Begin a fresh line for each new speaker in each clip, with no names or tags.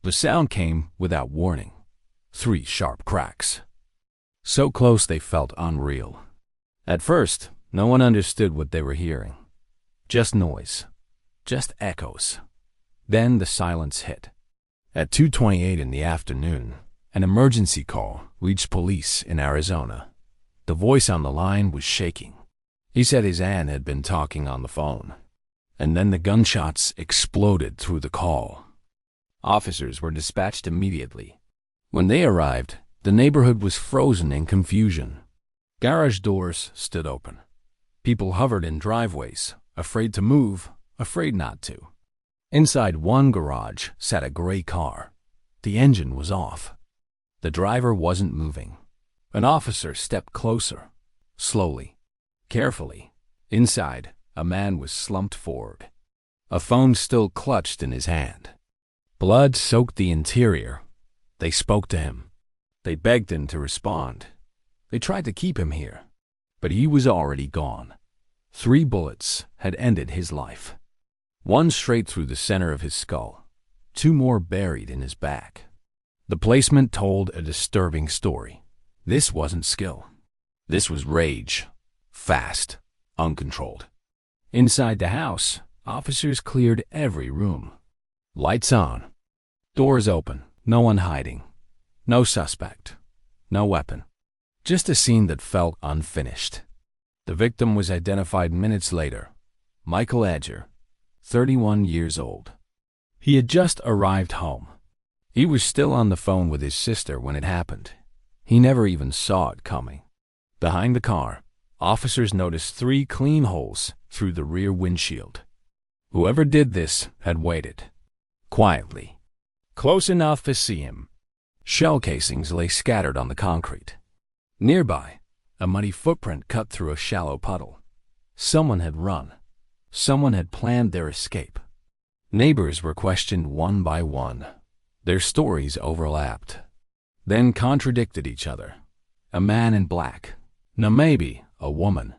The sound came without warning. 3 sharp cracks. So close they felt unreal. At first, no one understood what they were hearing. Just noise. Just echoes. Then the silence hit. At 2:28 in the afternoon, an emergency call reached police in Arizona. The voice on the line was shaking. He said his aunt had been talking on the phone. And then the gunshots exploded through the call. Officers were dispatched immediately. When they arrived, the neighborhood was frozen in confusion. Garage doors stood open. People hovered in driveways, afraid to move, afraid not to. Inside one garage sat a gray car. The engine was off. The driver wasn't moving. An officer stepped closer, slowly, carefully. Inside, a man was slumped forward, a phone still clutched in his hand. Blood soaked the interior. They spoke to him. They begged him to respond. They tried to keep him here, but he was already gone. 3 bullets had ended his life. 1 straight through the center of his skull, 2 more buried in his back. The placement told a disturbing story. This wasn't skill. This was rage. Fast, uncontrolled. Inside the house, officers cleared every room. Lights on. Doors open. No one hiding. No suspect. No weapon. Just a scene that felt unfinished. The victim was identified minutes later. Michael Agger, 31 years old. He had just arrived home. He was still on the phone with his sister when it happened. He never even saw it coming. Behind the car, officers noticed 3 clean holes through the rear windshield. Whoever did this had waited. Quietly. Close enough to see him. Shell casings lay scattered on the concrete. Nearby, a muddy footprint cut through a shallow puddle. Someone had run. Someone had planned their escape. Neighbors were questioned one by one. Their stories overlapped, then contradicted each other. A man in black. Now maybe a woman.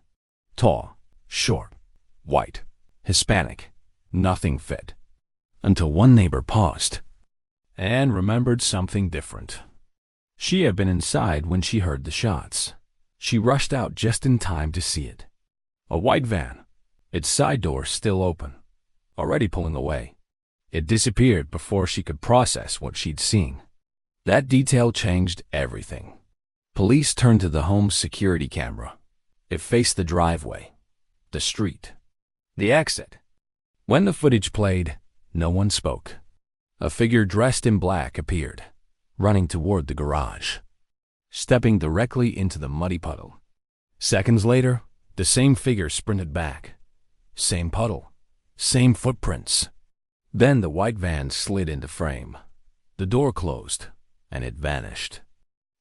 Tall, short, white, Hispanic. Nothing fit. Until one neighbor paused and remembered something different. She had been inside when she heard the shots. She rushed out just in time to see it. A white van, its side door still open, already pulling away. It disappeared before she could process what she'd seen. That detail changed everything. Police turned to the home's security camera. It faced the driveway, the street, the exit. When the footage played, no one spoke. A figure dressed in black appeared, running toward the garage, stepping directly into the muddy puddle. Seconds later, the same figure sprinted back. Same puddle, same footprints. Then the white van slid into frame. The door closed, and it vanished.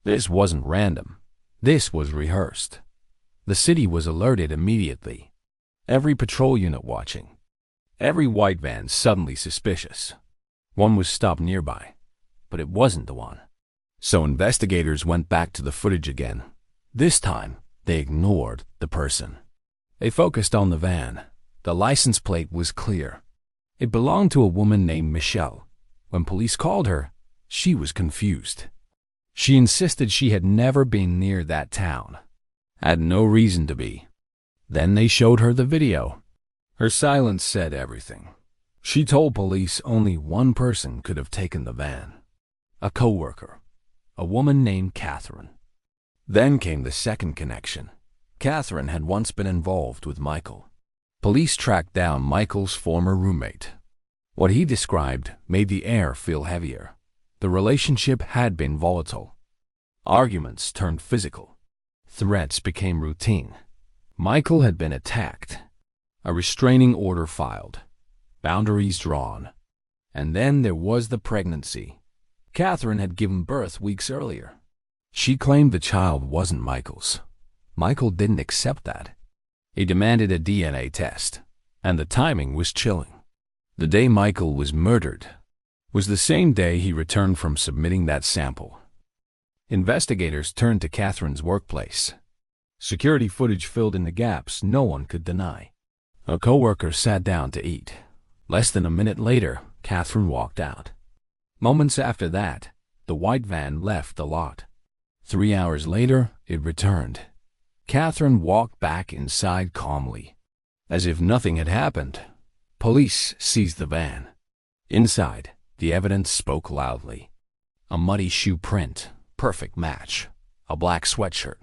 This wasn't random. This was rehearsed. The city was alerted immediately. Every patrol unit watching. Every white van suddenly suspicious. One was stopped nearby, but it wasn't the one. So investigators went back to the footage again. This time, they ignored the person. They focused on the van. The license plate was clear. It belonged to a woman named Michelle. When police called her, she was confused. She insisted she had never been near that town. Had no reason to be. Then they showed her the video. Her silence said everything. She told police only one person could have taken the van. A coworker. A woman named Catherine. Then came the second connection. Catherine had once been involved with Michael. Police tracked down Michael's former roommate. What he described made the air feel heavier. The relationship had been volatile. Arguments turned physical. Threats became routine. Michael had been attacked. A restraining order filed. Boundaries drawn. And then there was the pregnancy. Catherine had given birth weeks earlier. She claimed the child wasn't Michael's. Michael didn't accept that. He demanded a DNA test, and the timing was chilling. The day Michael was murdered was the same day he returned from submitting that sample. Investigators turned to Catherine's workplace. Security footage filled in the gaps no one could deny. A coworker sat down to eat. Less than a minute later, Catherine walked out. Moments after that, the white van left the lot. 3 hours later, it returned. Catherine walked back inside calmly, as if nothing had happened. Police seized the van. Inside, the evidence spoke loudly. A muddy shoe print, perfect match. A black sweatshirt,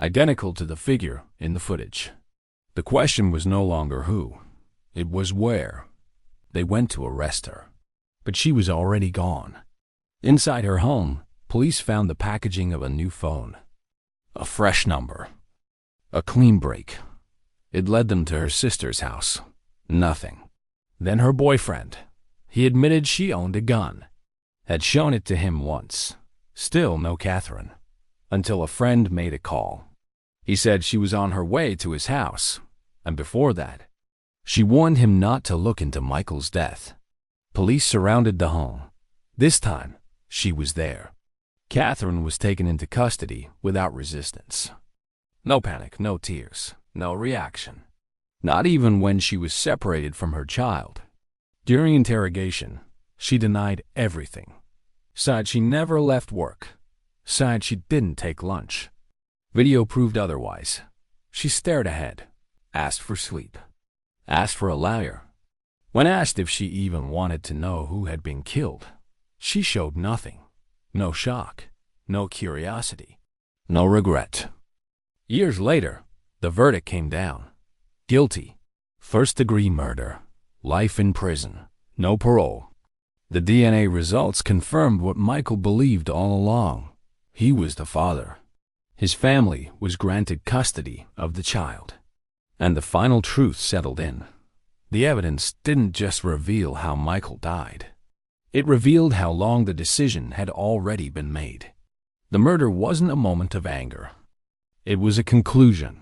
identical to the figure in the footage. The question was no longer who, it was where. They went to arrest her, but she was already gone. Inside her home, police found the packaging of a new phone. A fresh number. A clean break. It led them to her sister's house. Nothing. Then her boyfriend. He admitted she owned a gun. Had shown it to him once. Still no Catherine. Until a friend made a call. He said she was on her way to his house. And before that, she warned him not to look into Michael's death. Police surrounded the home. This time, she was there. Catherine was taken into custody without resistance. No panic, no tears, no reaction. Not even when she was separated from her child. During interrogation, she denied everything. Said she never left work. Said she didn't take lunch. Video proved otherwise. She stared ahead, asked for sleep, asked for a lawyer. When asked if she even wanted to know who had been killed, she showed nothing. No shock, no curiosity, no regret. Years later, the verdict came down. Guilty. First-degree murder. Life in prison. No parole. The DNA results confirmed what Michael believed all along. He was the father. His family was granted custody of the child. And the final truth settled in. The evidence didn't just reveal how Michael died. It revealed how long the decision had already been made. The murder wasn't a moment of anger. It was a conclusion.